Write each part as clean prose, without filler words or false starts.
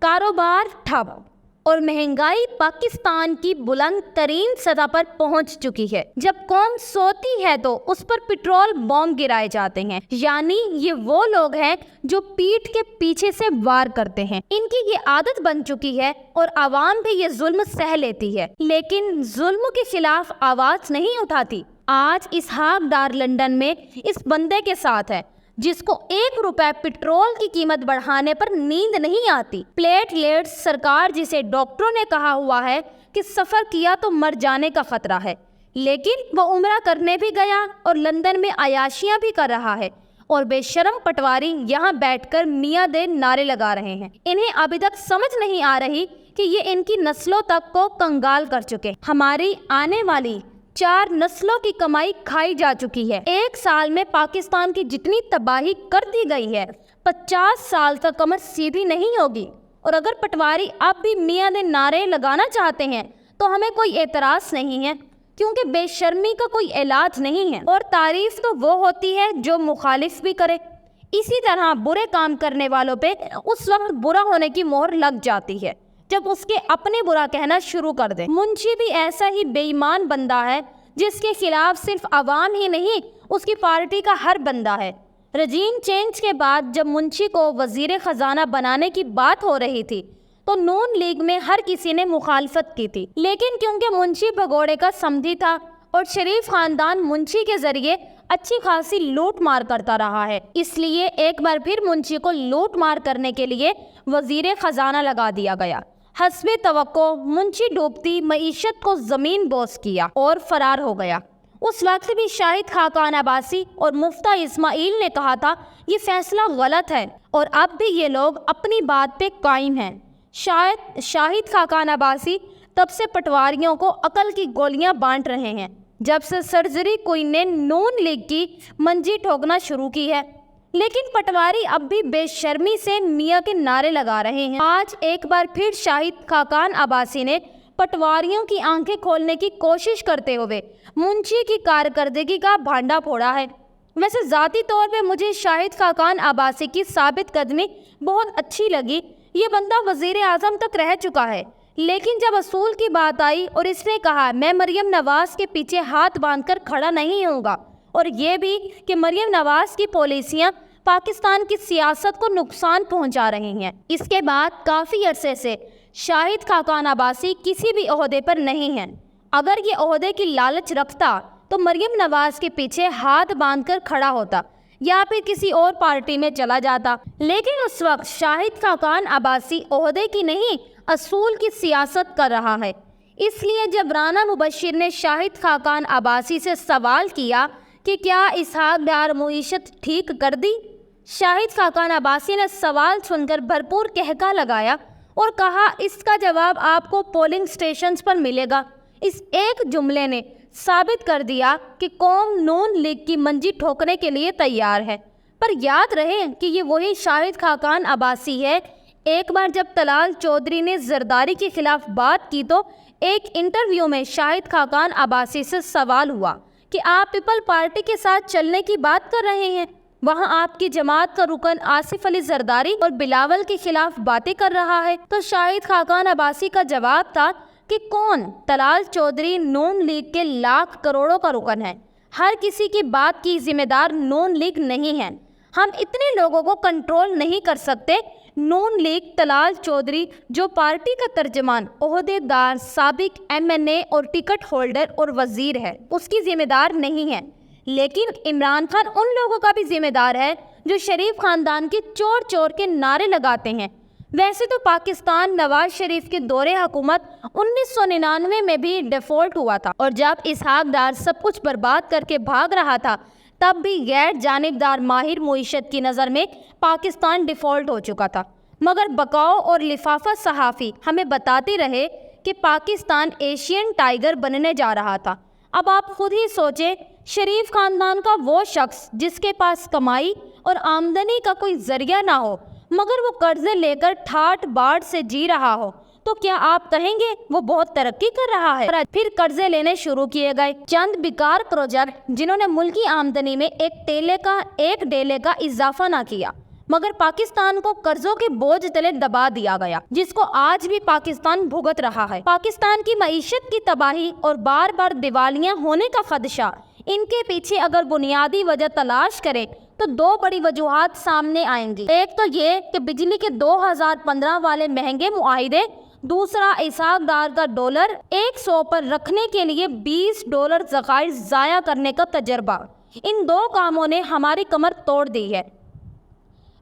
कारोबार ठप और महंगाई पाकिस्तान की बुलंद तरीन सतह पर पहुंच चुकी है। जब कौम सोती है तो उस पर पेट्रोल बॉम्ब गिराए जाते हैं। यानी ये वो लोग हैं जो पीठ के पीछे से वार करते हैं। इनकी ये आदत बन चुकी है और आवाम भी ये जुल्म सह लेती है, लेकिन जुल्म के खिलाफ आवाज नहीं उठाती। आज इसहाक डार लंदन में इस बंदे के साथ है जिसको 1 रुपए पेट्रोल की कीमत बढ़ाने पर नींद नहीं आती। प्लेटलेट्स सरकार जिसे डॉक्टरों ने कहा हुआ है कि सफर किया तो मर जाने का खतरा है, लेकिन वो उम्रा करने भी गया और लंदन में अयाशियां भी कर रहा है और बेशरम पटवारी यहाँ बैठकर मियाँ दे नारे लगा रहे हैं। इन्हें अभी तक समझ नहीं आ रही कि ये इनकी नस्लों तक को कंगाल कर चुके। हमारी आने वाली 4 नस्लों की कमाई खाई जा चुकी है। 1 साल में पाकिस्तान की जितनी तबाही कर दी गई है, 50 साल तक कमर सीधी नहीं होगी। और अगर पटवारी अब भी मियाँ दे नारे लगाना चाहते हैं तो हमें कोई एतराज़ नहीं है, क्योंकि बेशर्मी का कोई इलाज नहीं है और तारीफ तो वो होती है जो मुखालिफ भी करे। इसी तरह बुरे काम करने वालों पे उस वक्त बुरा होने की मोहर लग जाती है जब उसके अपने बुरा कहना शुरू कर दे। मुंशी भी ऐसा ही बेईमान बंदा है जिसके खिलाफ सिर्फ अवाम ही नहीं, उसकी पार्टी का हर बंदा है। रजीम चेंज के बाद जब मुंशी को वजीर खजाना बनाने की बात हो रही थी तो नून लीग में हर किसी ने मुखालफत की थी, लेकिन क्योंकि मुंशी भगोड़े का समधी था और शरीफ खानदान मुंशी के जरिए अच्छी खासी लूट मार करता रहा है, इसलिए एक बार फिर मुंशी को लूट मार करने के लिए वजीर खजाना लगा दिया गया। हस्बे तवक्को मुंशी डूबती मईशत को जमीन बोस किया और फरार हो गया। उस वक्त भी शाहिद खाकान अब्बासी और मुफ्ता इस्माइल ने कहा था ये फैसला गलत है और अब भी ये लोग अपनी बात पे कायम हैं। शाहिद खाकान अब्बासी तब से पटवारियों को अकल की गोलियां बांट रहे हैं जब से सर्जरी क्वीन ने नून लीग की मंजी ठोकना शुरू की है, लेकिन पटवारी अब भी बेशर्मी से मियाँ के नारे लगा रहे हैं। आज एक बार फिर शाहिद खाकान अब्बासी ने पटवारियों की आंखें खोलने की कोशिश करते हुए मुंशी की कारकर्दगी का भांडा फोड़ा है। वैसे ज़ाती तौर पे मुझे शाहिद खाकान अब्बासी की साबित कदमी बहुत अच्छी लगी। ये बंदा वजीर आज़म तक रह चुका है, लेकिन जब असूल की बात आई और इसने कहा मैं मरियम नवाज के पीछे हाथ बांधकर खड़ा नहीं होऊंगा, और ये भी कि मरियम नवाज की पॉलिसियां पाकिस्तान की सियासत को नुकसान पहुंचा रही हैं, इसके बाद काफ़ी अरसे से शाहिद खाकान अब्बासी किसी भी ओहदे पर नहीं हैं। अगर ये ओहदे की लालच रखता तो मरियम नवाज के पीछे हाथ बांधकर खड़ा होता या फिर किसी और पार्टी में चला जाता, लेकिन उस वक्त शाहिद खाकान अब्बासी ओहदे की नहीं असूल की सियासत कर रहा है। इसलिए जब राना मुबशिर ने शाहिद खाकान अब्बासी से सवाल किया कि क्या इसहाक डार मईशत ठीक कर दी, शाहिद खाकान अब्बासी ने सवाल सुनकर भरपूर कहका लगाया और कहा इसका जवाब आपको पोलिंग स्टेशंस पर मिलेगा। इस एक जुमले ने साबित कर दिया कि कौम नून लीग की मंजी ठोकने के लिए तैयार है। पर याद रहे कि ये वही शाहिद खाकान अब्बासी है। एक बार जब तलाल चौधरी ने जरदारी के खिलाफ बात की तो एक इंटरव्यू में शाहिद खाकान अब्बासी से सवाल हुआ कि आप पीपल पार्टी के साथ चलने की बात कर रहे हैं, वहां आपकी जमात का रुकन आसिफ अली जरदारी और बिलावल के खिलाफ बातें कर रहा है। तो शाहिद खाकान अब्बासी का जवाब था कि कौन, तलाल चौधरी नून लीग के लाख करोड़ों का रुकन है, हर किसी की बात की जिम्मेदार नून लीग नहीं है। हम इतने लोगों को कंट्रोल नहीं कर सकते। नून लीग तलाल चौधरी जो पार्टी का तर्जमान, ओहदेदार, साबिक MNA और टिकट होल्डर और वजीर है, उसकी जिम्मेदार नहीं है, लेकिन इमरान खान उन लोगों का भी जिम्मेदार है जो शरीफ खानदान के चोर चोर के नारे लगाते हैं। वैसे तो पाकिस्तान नवाज शरीफ के दौरे हुकूमत 1999 में भी डिफॉल्ट हुआ था और जब इसहाक डार सब कुछ बर्बाद करके भाग रहा था तब भी गैर जानिबदार माहिर मईशत की नज़र में पाकिस्तान डिफ़ॉल्ट हो चुका था। मगर बकाओ और लिफाफा सहाफ़ी हमें बताते रहे कि पाकिस्तान एशियन टाइगर बनने जा रहा था। अब आप खुद ही सोचें, शरीफ खानदान का वो शख्स जिसके पास कमाई और आमदनी का कोई जरिया ना हो मगर वो कर्जे लेकर ठाट बाट से जी रहा हो, तो क्या आप कहेंगे वो बहुत तरक्की कर रहा है? फिर कर्जे लेने शुरू किए गए। चंद बेकार प्रोजेक्ट जिन्होंने मुल्की आमदनी में एक डेले का इजाफा ना किया मगर पाकिस्तान को कर्जों के बोझ तले दबा दिया गया, जिसको आज भी पाकिस्तान भुगत रहा है। पाकिस्तान की मईशत की तबाही और बार बार दिवालिया होने का खदशा, इनके पीछे अगर बुनियादी वजह तलाश करें तो दो बड़ी वजूहात सामने आएंगी। एक तो ये कि बिजली के 2015 वाले महंगे मुआहिदे, दूसरा इसहाक डार का डॉलर 100 पर रखने के लिए $20 ज़खायर ज़ाया करने का तजर्बा। इन दो कामों ने हमारी कमर तोड़ दी है।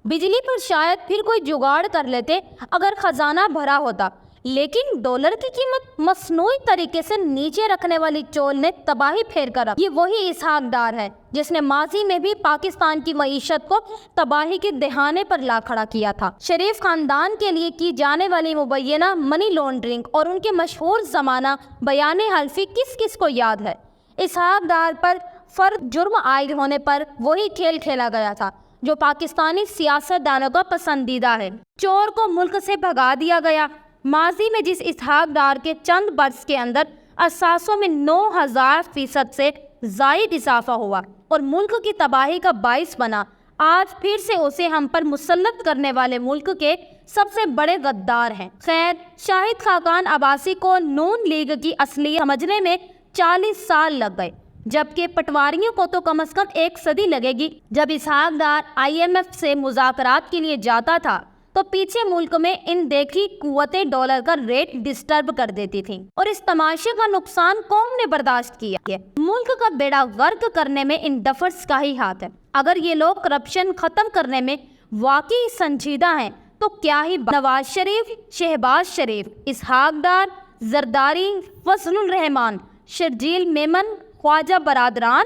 बिजली पर शायद फिर कोई जुगाड़ कर लेते अगर खजाना भरा होता, लेकिन डॉलर की कीमत मसनूई तरीके से नीचे रखने वाली चोल ने तबाही फेर कर रखी। ये वही इसहाक डार है जिसने माजी में भी पाकिस्तान की मईशत को तबाही के दहाने पर ला खड़ा किया था। शरीफ खानदान के लिए की जाने वाली मुबैना मनी लॉन्ड्रिंग और उनके मशहूर जमाना बयाने हल्फी किस किस को याद है। इसहाक डार पर फर्द जुर्म आयद होने पर वही खेल खेला गया था जो पाकिस्तानी सियासतदानों का पसंदीदा है। चोर को मुल्क से भगा दिया गया। माजी में जिस इसहाक डार के चंद बरस के अंदर असासों में 9000% से ज़ायद इजाफा हुआ और मुल्क की तबाही का बाइस बना, आज फिर से उसे हम पर मुसल्लत करने वाले मुल्क के सबसे बड़े गद्दार हैं। खैर, शाहिद खाकान अब्बासी को नून लीग की असलियत समझने में 40 साल लग गए, जबकि पटवारियों को तो कम से कम 1 सदी लगेगी। जब इसहाक डार IMF से मुज़ाकरात के लिए जाता था तो पीछे मुल्क में इन देखी कुव्वतें डॉलर का रेट डिस्टर्ब कर देती थी और इस तमाशे का नुकसान कौम ने बर्दाश्त किया है। मुल्क का बेड़ा गर्क करने में इन डफर्स का ही हाथ है। अगर ये लोग करप्शन खत्म करने में वाकई संजीदा हैं तो क्या ही नवाज शरीफ, शहबाज शरीफ, इसहाक डार, Zardari, Fazlur Rahman, Sharjeel Memon, Khwaja बरादरान,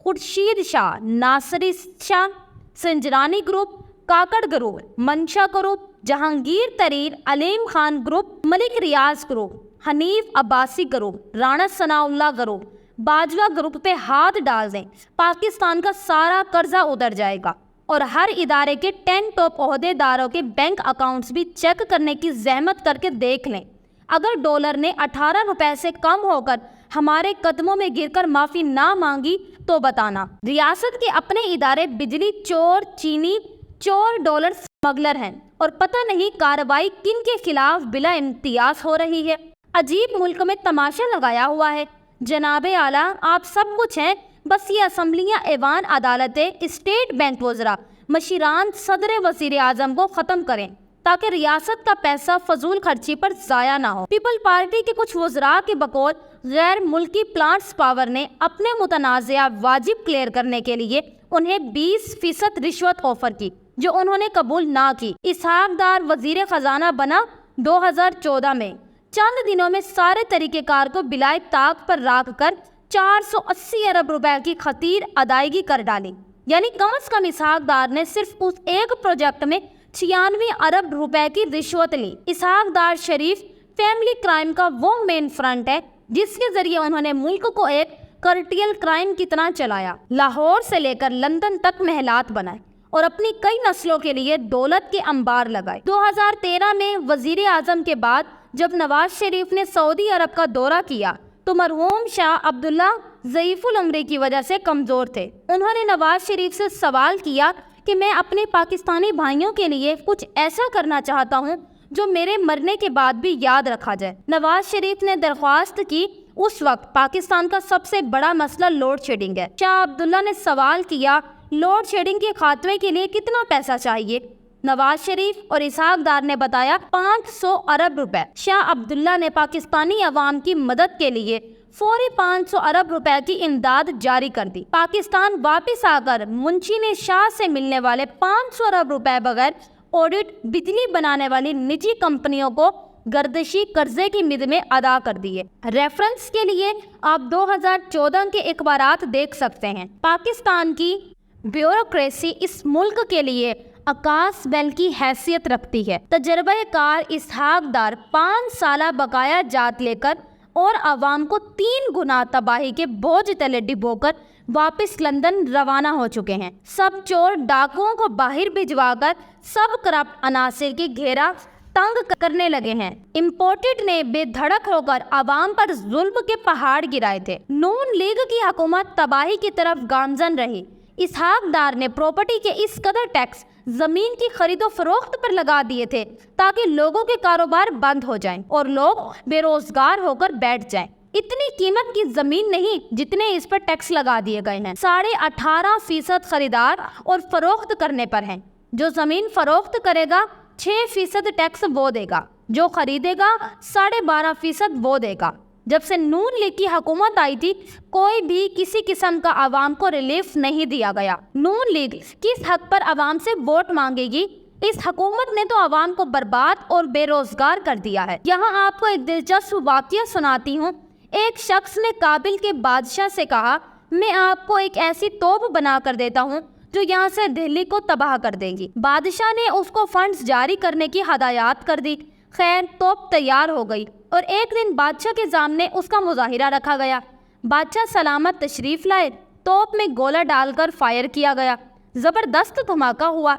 Khurshid Shah, Nasri Shah, Sanjrani group, Kakar group, Mansha group, Jahangir Tareen, Aleem Khan group, Malik Riaz group, Hanif Abbasi group, Rana Sanaullah group, Bajwa group पे हाथ डाल दें, पाकिस्तान का सारा कर्जा उतर जाएगा और हर इदारे के 10 टॉप ओहदेदारों के बैंक अकाउंट्स भी चेक करने की जहमत करके देख लें। अगर डॉलर ने 18 रुपए से कम होकर हमारे कदमों में गिरकर माफ़ी ना मांगी तो बताना। रियासत के अपने इदारे बिजली चोर, चीनी चोर, डॉलर स्मगलर हैं और पता नहीं कार्रवाई किन के खिलाफ बिला इम्तियाज हो रही है। अजीब मुल्क में तमाशा लगाया हुआ है। जनाबे आला, आप सब कुछ हैं, बस ये असम्बलियाँ, ऐवान, अदालतें, स्टेट बैंक वज़रा, मशीरान, सदर वज़ीर आज़म को ख़त्म करें ताकि रियासत का पैसा फजूल खर्ची पर ज़ाया ना हो। पीपल पार्टी के कुछ वज़रा के बकौल गैर मुल्की प्लांट्स पावर ने अपने मुतनाज़िया वाजिब क्लियर करने के लिए उन्हें 20% रिश्वत ऑफर की, जो उन्होंने कबूल ना की। इसहाक डार वज़ीर ख़जाना बना 2014 में। चंद दिनों में सारे तरीक़ेकार को बिलाए ताक पर रख कर 480 अरब रुपए की खतीर अदायगी कर डाली। यानी कम से कम इसहाक डार ने सिर्फ उस एक प्रोजेक्ट में 96 अरब रुपए की रिश्वत ली। इसहाक डार शरीफ फैमिली क्राइम का वो मेन फ्रंट है जिसके जरिए उन्होंने मुल्क को एक कार्टेल क्राइम की तरह चलाया, लाहौर से लेकर लंदन तक महलात बनाए और अपनी कई नस्लों के लिए दौलत के अंबार लगाए। 2013 में वजीर आजम के बाद जब नवाज शरीफ ने सऊदी अरब का दौरा किया तो मरहूम शाह अब्दुल्ला ज़ईफ़ुल उम्री की वजह से कमज़ोर थे। उन्होंने नवाज शरीफ से सवाल किया कि मैं अपने पाकिस्तानी भाइयों के लिए कुछ ऐसा करना चाहता हूँ जो मेरे मरने के बाद भी याद रखा जाए। नवाज शरीफ ने दरख्वास्त की। उस वक्त पाकिस्तान का सबसे बड़ा मसला लोड शेडिंग है। शाह अब्दुल्ला ने सवाल किया, लोड शेडिंग के खात्मे के लिए कितना पैसा चाहिए? नवाज शरीफ और इसहाक डार ने बताया 500 अरब रुपए। शाह अब्दुल्ला ने पाकिस्तानी अवाम की मदद के लिए फौरी 500 अरब रुपए की इमदाद जारी कर दी। पाकिस्तान वापस आकर मुंशी ने शाह से मिलने वाले 500 अरब रुपए बगैर ऑडिट बिजली बनाने वाली निजी कंपनियों को गर्दिशी कर्जे की मिद में अदा कर दिए। रेफरेंस के लिए आप 2014 के अखबारात देख सकते हैं। पाकिस्तान की ब्यूरोक्रेसी इस मुल्क के लिए आकाश बैल की हैसियत रखती है। तजर्बेकार इसहाक डार 5 साल बकाया जात लेकर और आवाम को 3 गुना तबाही के बोझ तले डिबोकर वापस लंदन रवाना हो चुके हैं। सब चोर डाकुओं को बाहर भिजवाकर सब करप्ट अनासिर की घेरा तंग करने लगे हैं। इम्पोर्टेड ने बेधड़क होकर आवाम पर जुल्म के पहाड़ गिराए थे। नून लीग की हुकूमत तबाही की तरफ गामजन रही। اسحاق ڈار نے پراپرٹی کے اس قدر ٹیکس زمین کی خرید و فروخت پر لگا دیے تھے تاکہ لوگوں کے کاروبار بند ہو جائیں اور لوگ بے روزگار ہو کر بیٹھ جائیں۔ اتنی قیمت کی زمین نہیں جتنے اس پر ٹیکس لگا دیے گئے ہیں۔ 18.5% خریدار اور فروخت کرنے پر ہیں۔ جو زمین فروخت کرے گا 6% ٹیکس وہ دے گا، جو خریدے گا 12.5% وہ دے گا۔ جب سے نون لیگ کی حکومت آئی تھی کوئی بھی کسی قسم کا عوام کو ریلیف نہیں دیا گیا۔ نون لیگ کس حق پر عوام سے ووٹ مانگے گی؟ اس حکومت نے تو عوام کو برباد اور بے روزگار کر دیا ہے۔ یہاں آپ کو ایک دلچسپ واقعہ سناتی ہوں۔ ایک شخص نے کابل کے بادشاہ سے کہا، میں آپ کو ایک ایسی توپ بنا کر دیتا ہوں جو یہاں سے دہلی کو تباہ کر دے گی۔ بادشاہ نے اس کو فنڈز جاری کرنے کی ہدایات کر دی۔ خیر توپ تیار ہو گئی اور ایک دن بادشاہ کے سامنے اس کا مظاہرہ رکھا گیا۔ بادشاہ سلامت تشریف لائے، توپ میں گولہ ڈال کر فائر کیا گیا۔ زبردست دھماکہ ہوا،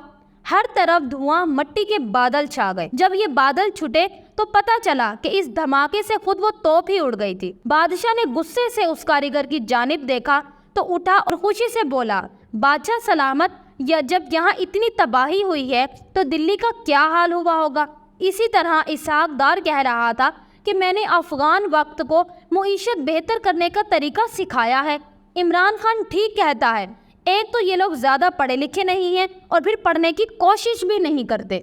ہر طرف دھواں مٹی کے بادل چھا گئے۔ جب یہ بادل چھٹے تو پتہ چلا کہ اس دھماکے سے خود وہ توپ ہی اڑ گئی تھی۔ بادشاہ نے غصے سے اس کاریگر کی جانب دیکھا تو اٹھا اور خوشی سے بولا، بادشاہ سلامت، یا جب یہاں اتنی تباہی ہوئی ہے تو دلی کا کیا حال ہوا ہوگا۔ اسی طرح اسحاق ڈار کہہ رہا تھا کہ میں نے افغان وقت کو معیشت بہتر کرنے کا طریقہ سکھایا ہے۔ عمران خان ٹھیک کہتا ہے، ایک تو یہ لوگ زیادہ پڑھے لکھے نہیں ہیں اور پھر پڑھنے کی کوشش بھی نہیں کرتے۔